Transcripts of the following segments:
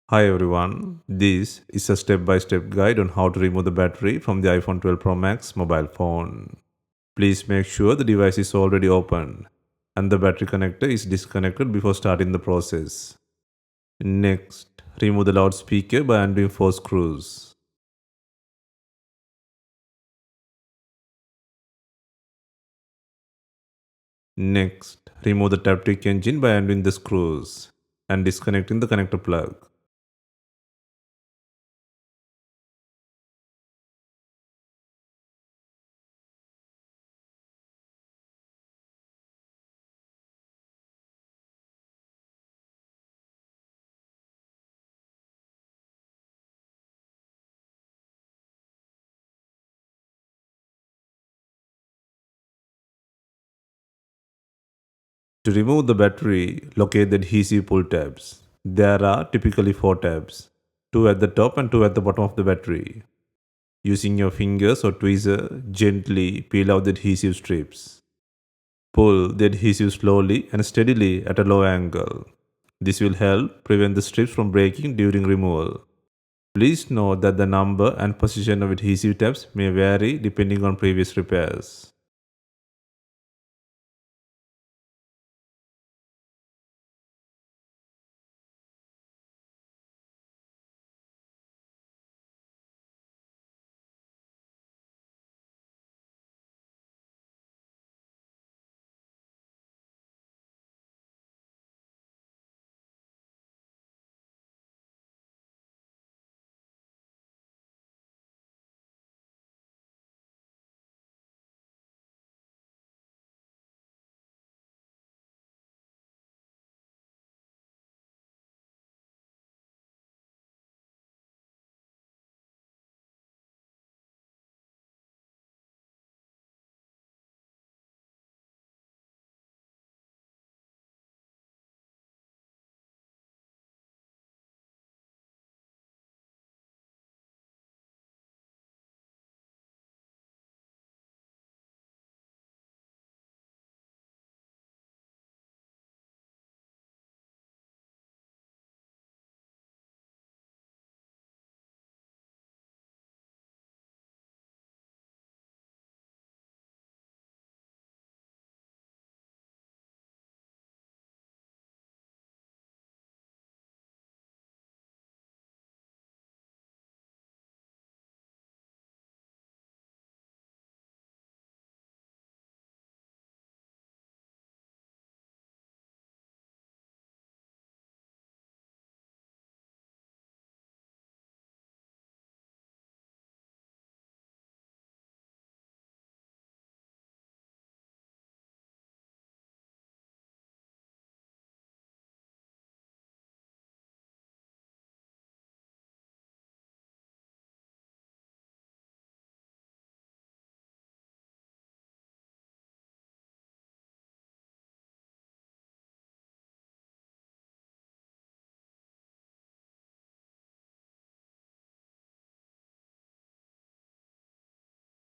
Hi everyone, this is a step-by-step guide on how to remove the battery from the iPhone 12 Pro Max mobile phone. Please make sure the device is already open and the battery connector is disconnected before starting the process. Next, remove the loudspeaker by undoing 4 screws. Next, remove the Taptic engine by undoing the screws and disconnecting the connector plug. To remove the battery, locate the adhesive pull tabs. There are typically 4 tabs, 2 at the top and 2 at the bottom of the battery. Using your fingers or tweezer, gently peel out the adhesive strips. Pull the adhesive slowly and steadily at a low angle. This will help prevent the strips from breaking during removal. Please note that the number and position of adhesive tabs may vary depending on previous repairs.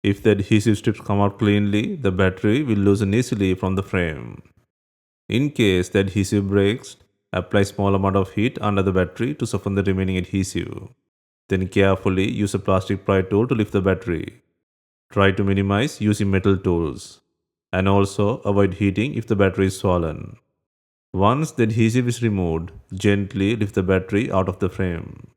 If the adhesive strips come out cleanly, the battery will loosen easily from the frame. In case the adhesive breaks, apply small amount of heat under the battery to soften the remaining adhesive. Then carefully use a plastic pry tool to lift the battery. Try to minimize using metal tools and also avoid heating if the battery is swollen. Once the adhesive is removed, gently lift the battery out of the frame.